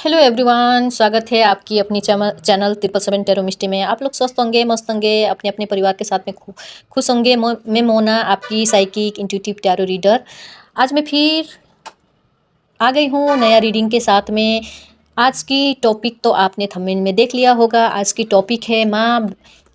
Hello everyone, स्वागत है आपकी अपनी चैनल 777 टेरो मिस्टी में। आप लोग स्वस्थ होंगे, मस्त होंगे, अपने अपने परिवार के साथ में खुश होंगे। मैं मोना, आपकी साइकिक इंट्यूटिव टैरो रीडर। आज मैं फिर आ गई हूँ नया रीडिंग के साथ में। आज की टॉपिक तो आपने थंबनेल में देख लिया होगा। आज की टॉपिक है माँ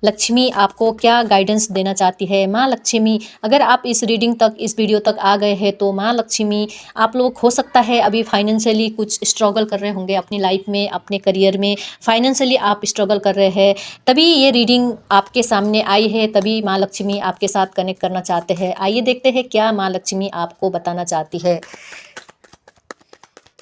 लक्ष्मी आपको क्या गाइडेंस देना चाहती है। माँ लक्ष्मी, अगर आप इस रीडिंग तक, इस वीडियो तक आ गए हैं तो माँ लक्ष्मी आप लोग हो सकता है अभी फाइनेंशियली कुछ स्ट्रगल कर रहे होंगे अपनी लाइफ में, अपने करियर में फाइनेंशियली आप स्ट्रगल कर रहे हैं, तभी ये रीडिंग आपके सामने आई है, तभी माँ लक्ष्मी आपके साथ कनेक्ट करना चाहते हैं। आइए देखते हैं क्या माँ लक्ष्मी आपको बताना चाहती है।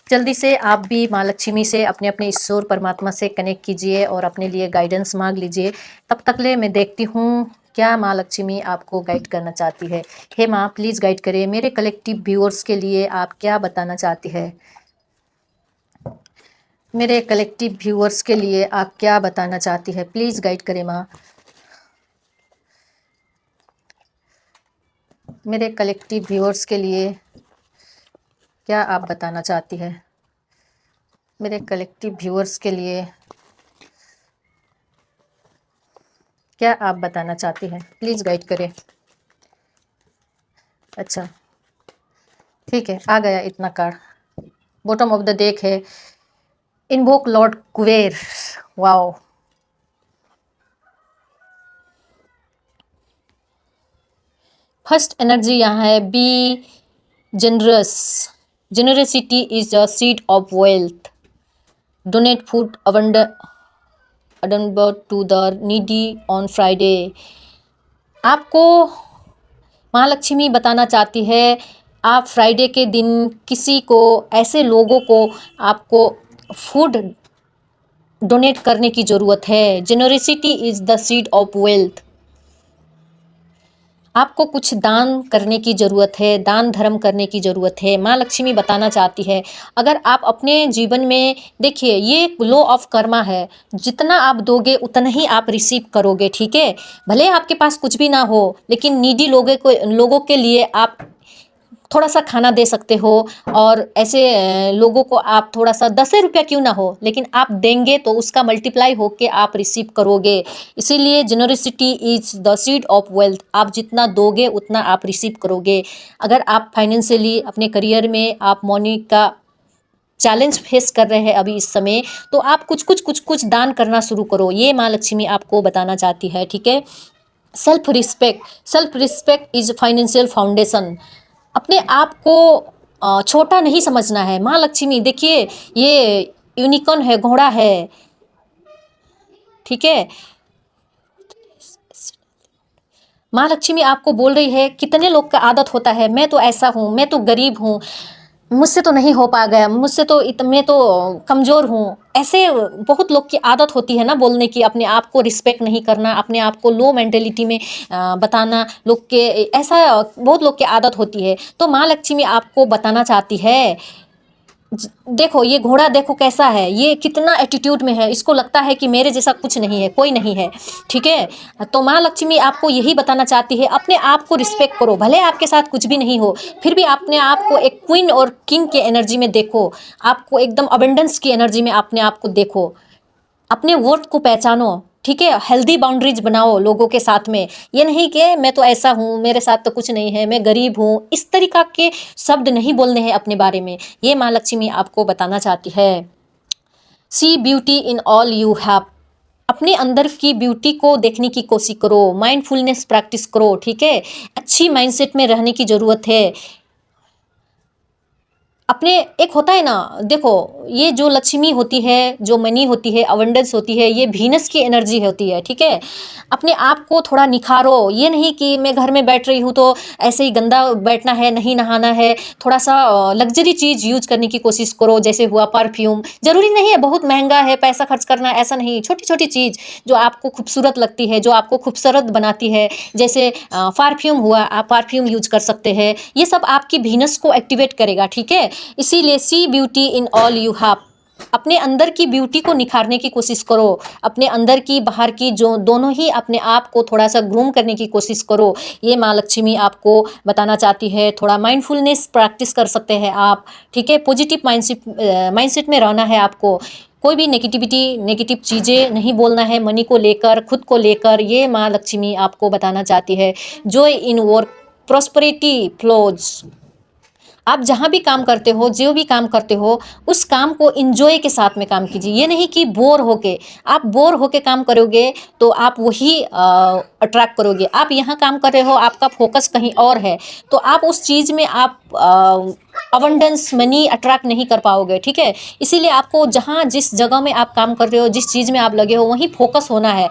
जल्दी से आप भी माँ लक्ष्मी से, अपने अपने ईश्वर परमात्मा से कनेक्ट कीजिए और अपने लिए गाइडेंस मांग लीजिए। तब तक ले मैं देखती हूँ क्या माँ लक्ष्मी आपको गाइड करना चाहती है। हे माँ, प्लीज़ गाइड करें। मेरे कलेक्टिव व्यूअर्स के लिए आप क्या बताना चाहती है। मेरे कलेक्टिव व्यूअर्स के लिए आप क्या बताना चाहती है, प्लीज़ गाइड करें माँ। मेरे कलेक्टिव व्यूअर्स के लिए क्या आप बताना चाहती है। मेरे कलेक्टिव व्यूअर्स के लिए क्या आप बताना चाहती हैं, प्लीज़ गाइड करें। अच्छा, ठीक है, आ गया इतना card. Bottom of the deck है invoke lord Kuber. Wow, first energy यहाँ है be generous. Generosity is a seed of wealth. Donate food abundant to the needy on Friday. आपको माँ लक्ष्मी बताना चाहती है आप फ्राइडे के दिन किसी को, ऐसे लोगों को आपको फूड डोनेट करने की ज़रूरत है। Generosity is the seed of wealth. आपको कुछ दान करने की ज़रूरत है, दान धर्म करने की ज़रूरत है। माँ लक्ष्मी बताना चाहती है अगर आप अपने जीवन में, देखिए ये लॉ ऑफ कर्मा है, जितना आप दोगे उतना ही आप रिसीव करोगे, ठीक है। भले आपके पास कुछ भी ना हो, लेकिन नीडी लोगों के लिए आप थोड़ा सा खाना दे सकते हो। और ऐसे लोगों को आप थोड़ा सा 10 रुपया क्यों ना हो, लेकिन आप देंगे तो उसका मल्टीप्लाई होके आप रिसीव करोगे। इसीलिए generosity is the seed of wealth. आप जितना दोगे उतना आप रिसीव करोगे। अगर आप फाइनेंशियली अपने करियर में आप मनी का चैलेंज फेस कर रहे हैं अभी इस समय, तो आप कुछ दान करना शुरू करो। ये माँ लक्ष्मी आपको बताना चाहती है, ठीक है। Self respect is financial foundation. अपने आप को छोटा नहीं समझना है। माँ लक्ष्मी देखिए, ये यूनिकॉर्न है, घोड़ा है, ठीक है। माँ लक्ष्मी आपको बोल रही है कितने लोग का आदत होता है, मैं तो ऐसा हूँ, मैं तो गरीब हूँ, मुझसे तो नहीं हो पा गया, मुझसे तो मैं तो कमज़ोर हूँ। ऐसे बहुत लोग की आदत होती है ना बोलने की, अपने आप को रिस्पेक्ट नहीं करना, अपने आप को लो मेंटेलिटी में बताना। लोग के ऐसा बहुत लोग की आदत होती है। तो माँ लक्ष्मी आपको बताना चाहती है, देखो ये घोड़ा देखो कैसा है, ये कितना एटीट्यूड में है, इसको लगता है कि मेरे जैसा कुछ नहीं है, कोई नहीं है, ठीक है। तो माँ लक्ष्मी आपको यही बताना चाहती है अपने आप को रिस्पेक्ट करो। भले आपके साथ कुछ भी नहीं हो, फिर भी अपने आप को एक क्वीन और किंग के एनर्जी में देखो। आपको एकदम अबंडेंस की एनर्जी में अपने आप को देखो। अपने वर्थ को पहचानो, ठीक है। हेल्दी बाउंड्रीज बनाओ लोगों के साथ में। ये नहीं कि मैं तो ऐसा हूँ, मेरे साथ तो कुछ नहीं है, मैं गरीब हूँ, इस तरीका के शब्द नहीं बोलने हैं अपने बारे में। ये माँ लक्ष्मी आपको बताना चाहती है। See beauty in all you have. अपने अंदर की ब्यूटी को देखने की कोशिश करो। माइंडफुलनेस प्रैक्टिस करो, ठीक है। अच्छी माइंडसेट में रहने की ज़रूरत है। अपने एक होता है ना, देखो ये जो लक्ष्मी होती है, जो मनी होती है, अवेंडेंस होती है, ये वीनस की एनर्जी होती है, ठीक है। अपने आप को थोड़ा निखारो। ये नहीं कि मैं घर में बैठ रही हूँ तो ऐसे ही गंदा बैठना है, नहीं नहाना है। थोड़ा सा लग्जरी चीज़ यूज करने की कोशिश करो। जैसे हुआ परफ्यूम, जरूरी नहीं है बहुत महंगा है पैसा खर्च करना, ऐसा नहीं। छोटी छोटी चीज़ जो आपको खूबसूरत लगती है, जो आपको खूबसूरत बनाती है, जैसे परफ्यूम हुआ, आप परफ्यूम यूज कर सकते हैं। ये सब आपकी वीनस को एक्टिवेट करेगा, ठीक है। इसीलिए see beauty in all you have. अपने अंदर की ब्यूटी को निखारने की कोशिश करो, अपने अंदर की बाहर की जो दोनों ही अपने आप को थोड़ा सा ग्रूम करने की कोशिश करो। ये माँ लक्ष्मी आपको बताना चाहती है। थोड़ा माइंडफुलनेस प्रैक्टिस कर सकते हैं आप, ठीक है। पॉजिटिव माइंडसेट में रहना है आपको। कोई भी नेगेटिव चीज़ें नहीं बोलना है मनी को लेकर, खुद को लेकर। ये माँ लक्ष्मी आपको बताना चाहती है। Joy in work, prosperity flows. आप जहाँ भी काम करते हो, जो भी काम करते हो, उस काम को इंजॉय के साथ में काम कीजिए। ये नहीं कि बोर होके, आप बोर होके काम करोगे तो आप वही अट्रैक्ट करोगे। आप यहाँ काम कर रहे हो, आपका फोकस कहीं और है, तो आप उस चीज़ में आप अबंडेंस मनी अट्रैक्ट नहीं कर पाओगे, ठीक है। इसीलिए आपको जहाँ जिस जगह में आप काम कर रहे हो, जिस चीज़ में आप लगे हो, वहीं फोकस होना है।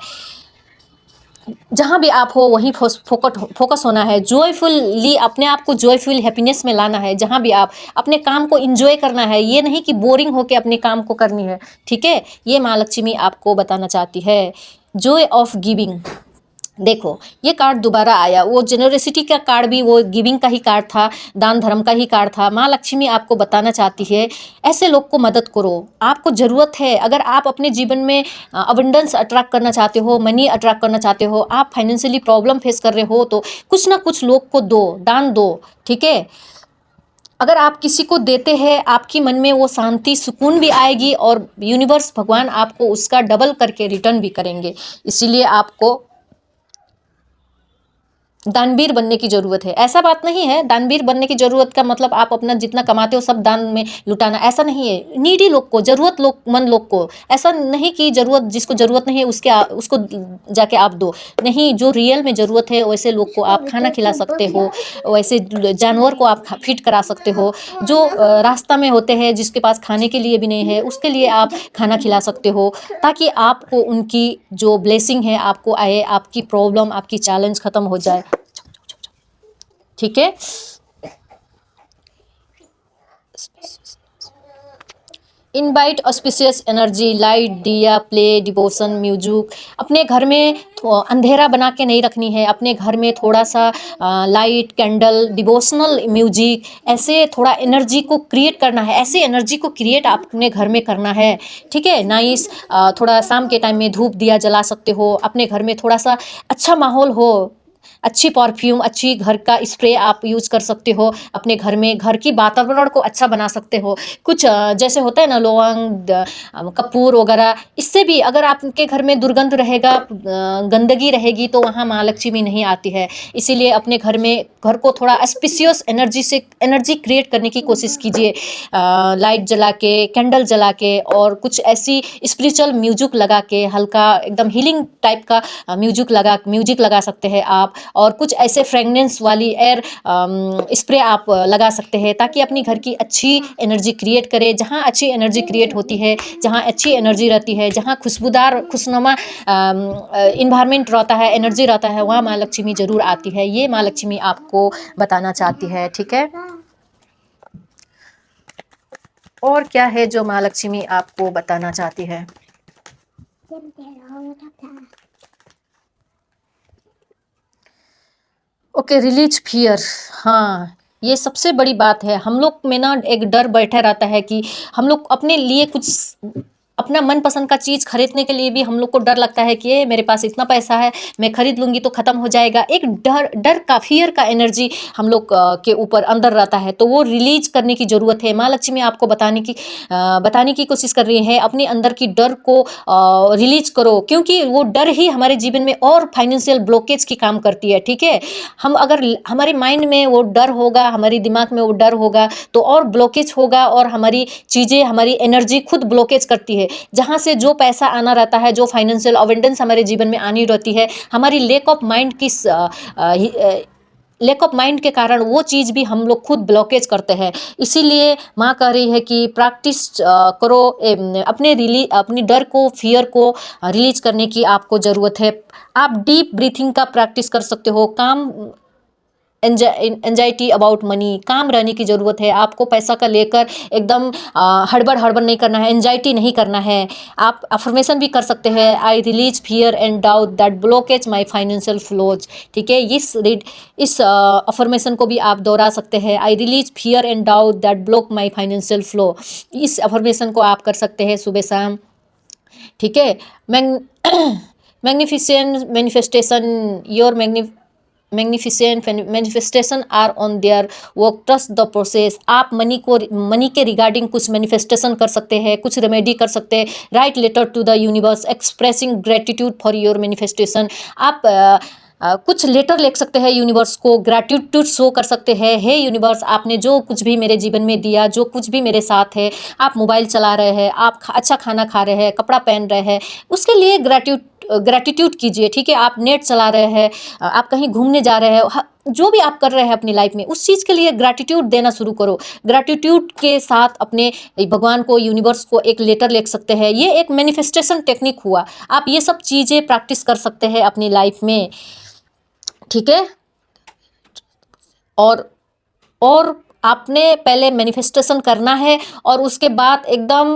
जहाँ भी आप हो वहीं फोकस होना है। जॉयफुली अपने आप को जॉयफुल हैप्पीनेस में लाना है। जहाँ भी आप अपने काम को इंजॉय करना है, ये नहीं कि बोरिंग होके अपने काम को करनी है, ठीक है। ये माँ लक्ष्मी आपको बताना चाहती है। Joy of giving. देखो ये कार्ड दोबारा आया, वो जेनरसिटी का कार्ड भी वो गिविंग का ही कार्ड था, दान धर्म का ही कार्ड था। माँ लक्ष्मी आपको बताना चाहती है ऐसे लोग को मदद करो, आपको ज़रूरत है। अगर आप अपने जीवन में अबंडेंस अट्रैक्ट करना चाहते हो, मनी अट्रैक्ट करना चाहते हो, आप फाइनेंशियली प्रॉब्लम फेस कर रहे हो, तो कुछ ना कुछ लोग को दो, दान दो, ठीक है। अगर आप किसी को देते हैं, आपकी मन में वो शांति सुकून भी आएगी और यूनिवर्स भगवान आपको उसका डबल करके रिटर्न भी करेंगे। इसीलिए आपको दानवीर बनने की ज़रूरत है। ऐसा बात नहीं है दानवीर बनने की ज़रूरत का मतलब आप अपना जितना कमाते हो सब दान में लुटाना, ऐसा नहीं है। नीडी लोग को, ज़रूरतमंद लोग को, ऐसा नहीं कि जिसको ज़रूरत नहीं है उसको जाके आप दो। नहीं, जो रियल में ज़रूरत है वैसे लोग को आप खाना खिला सकते हो, वैसे जानवर को आप फीड करा सकते हो। जो रास्ता में होते हैं, जिसके पास खाने के लिए भी नहीं है, उसके लिए आप खाना खिला सकते हो, ताकि आपको उनकी जो ब्लेसिंग है आपको आए, आपकी प्रॉब्लम, आपकी चैलेंज ख़त्म हो जाए, ठीक है। इनवाइट ऑस्पिशियस एनर्जी, लाइट, दिया, प्ले, डिवोशन, म्यूजिक। अपने घर में अंधेरा बना के नहीं रखनी है। अपने घर में थोड़ा सा लाइट, कैंडल, डिवोशनल म्यूजिक, ऐसे थोड़ा एनर्जी को क्रिएट करना है। ऐसे एनर्जी को क्रिएट अपने घर में करना है, ठीक है। नाइस। थोड़ा शाम के टाइम में धूप दिया जला सकते हो। अपने घर में थोड़ा सा अच्छा माहौल हो, अच्छी परफ्यूम, अच्छी घर का स्प्रे आप यूज़ कर सकते हो। अपने घर में घर की वातावरण को अच्छा बना सकते हो। कुछ जैसे होता है ना, लौंग, कपूर वगैरह, इससे भी अगर आपके घर में दुर्गंध रहेगा, गंदगी रहेगी, तो वहाँ माँ लक्ष्मी नहीं आती है। इसीलिए अपने घर को थोड़ा ऑस्पिशियस एनर्जी क्रिएट करने की कोशिश कीजिए। लाइट जला के, कैंडल जला के, और कुछ ऐसी स्पिरिचुअल म्यूजिक लगा के, हल्का एकदम हीलिंग टाइप का म्यूजिक लगा सकते हैं आप। और कुछ ऐसे फ्रेगनेंस वाली एयर स्प्रे आप लगा सकते हैं, ताकि अपनी घर की अच्छी एनर्जी क्रिएट करे। जहाँ अच्छी एनर्जी क्रिएट होती है, जहाँ अच्छी एनर्जी रहती है, जहाँ खुशबूदार खुशनुमा इन्वायरमेंट रहता है, एनर्जी रहता है, वहाँ माँ लक्ष्मी ज़रूर आती है। ये माँ लक्ष्मी आपको बताना चाहती है, ठीक है। और क्या है जो माँ लक्ष्मी आपको बताना चाहती है? Okay, release fear. हाँ, ये सबसे बड़ी बात है। हम लोग में ना एक डर बैठा रहता है कि हम लोग अपने लिए कुछ अपना मनपसंद का चीज़ खरीदने के लिए भी हम लोग को डर लगता है कि ये मेरे पास इतना पैसा है, मैं खरीद लूँगी तो ख़त्म हो जाएगा। एक डर का, फियर का एनर्जी हम लोग के ऊपर अंदर रहता है, तो वो रिलीज करने की ज़रूरत है। माँ लक्ष्मी आपको बताने की कोशिश कर रही है, अपने अंदर की डर को रिलीज करो, क्योंकि वो डर ही हमारे जीवन में और फाइनेंशियल ब्लॉकेज की काम करती है, ठीक है। हम अगर हमारे माइंड में वो डर होगा, हमारे दिमाग में वो डर होगा, तो और ब्लॉकेज होगा, और हमारी चीज़ें, हमारी एनर्जी खुद ब्लॉकेज करती है। जहाँ से जो पैसा आना रहता है, जो फाइनेंशियल अबंडेंस हमारे जीवन में आनी रहती है, हमारी लैक ऑफ माइंड के कारण वो चीज़ भी हम लोग खुद ब्लॉकेज करते हैं। इसीलिए माँ कह रही है कि प्रैक्टिस करो, अपनी डर को, फियर को रिलीज करने की आपको ज़रूरत है। आप डीप ब्रीथिंग का प्रैक्टिस कर सकते हो। काम एंजाइटी अबाउट मनी, काम रहने की ज़रूरत है। आपको पैसा का लेकर एकदम हड़बड़ हड़बड़ नहीं करना है, एंजाइटी नहीं करना है। आप अफर्मेशन भी कर सकते हैं, I release fear and doubt that blockage my financial flows. ठीक है, इस अफर्मेशन को भी आप दोहरा सकते हैं, I release fear and doubt that block my financial flow. इस अफर्मेशन को आप कर सकते हैं सुबह शाम। ठीक है, magnificent manifestation, your magnificent manifestation are on their work, trust the process. आप मनी के रिगार्डिंग कुछ मैनिफेस्टेशन कर सकते हैं, कुछ रेमेडी कर सकते हैं। Write letter to the universe expressing gratitude for your manifestation. आप कुछ लेटर लिख सकते हैं यूनिवर्स को, ग्रैटिट्यूड शो कर सकते हैं। हे यूनिवर्स, आपने जो कुछ भी मेरे जीवन में दिया, जो कुछ भी मेरे साथ है, आप मोबाइल चला रहे हैं, आप अच्छा खाना खा रहे हैं, कपड़ा पहन रहे हैं, उसके लिए ग्रैटिट्यूड कीजिए। ठीक है, आप नेट चला रहे हैं, आप कहीं घूमने जा रहे हैं, जो भी आप कर रहे हैं अपनी लाइफ में, उस चीज़ के लिए ग्रैटिट्यूड देना शुरू करो। ग्रैटिट्यूड के साथ अपने भगवान को, यूनिवर्स को एक लेटर लिख सकते हैं। ये एक मैनिफेस्टेशन टेक्निक हुआ। आप ये सब चीज़ें प्रैक्टिस कर सकते हैं अपनी लाइफ में। ठीक है, और आपने पहले मैनिफेस्टेशन करना है और उसके बाद एकदम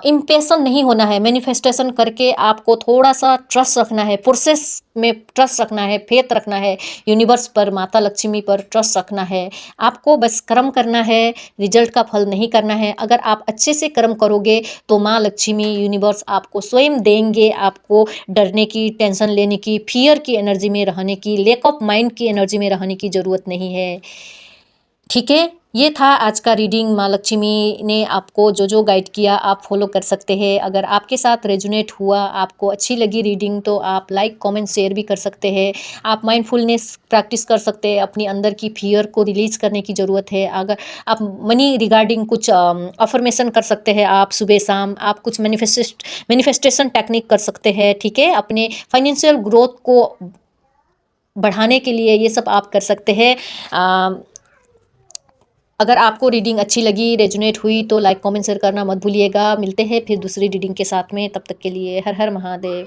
इम्पेशेंट नहीं होना है। मैनिफेस्टेशन करके आपको थोड़ा सा ट्रस्ट रखना है, प्रोसेस में ट्रस्ट रखना है, फेथ रखना है, यूनिवर्स पर, माता लक्ष्मी पर ट्रस्ट रखना है। आपको बस कर्म करना है, रिजल्ट का फल नहीं करना है। अगर आप अच्छे से कर्म करोगे तो माँ लक्ष्मी, यूनिवर्स आपको स्वयं देंगे। आपको डरने की, टेंशन लेने की, फियर की एनर्जी में रहने की, लैक ऑफ माइंड की एनर्जी में रहने की ज़रूरत नहीं है। ठीक है, ये था आज का रीडिंग। माँ लक्ष्मी ने आपको जो जो गाइड किया आप फॉलो कर सकते हैं। अगर आपके साथ रेजोनेट हुआ, आपको अच्छी लगी रीडिंग, तो आप लाइक, कमेंट, शेयर भी कर सकते हैं। आप माइंडफुलनेस प्रैक्टिस कर सकते हैं, अपनी अंदर की फियर को रिलीज़ करने की ज़रूरत है। अगर आप मनी रिगार्डिंग कुछ अफर्मेशन कर सकते हैं, आप सुबह शाम आप कुछ मैनिफेस्टेशन टेक्निक कर सकते हैं। ठीक है, अपने फाइनेंशियल ग्रोथ को बढ़ाने के लिए ये सब आप कर सकते हैं। अगर आपको रीडिंग अच्छी लगी, रेजोनेट हुई, तो लाइक, कमेंट, शेयर करना मत भूलिएगा। मिलते हैं फिर दूसरी रीडिंग के साथ में, तब तक के लिए हर हर महादेव।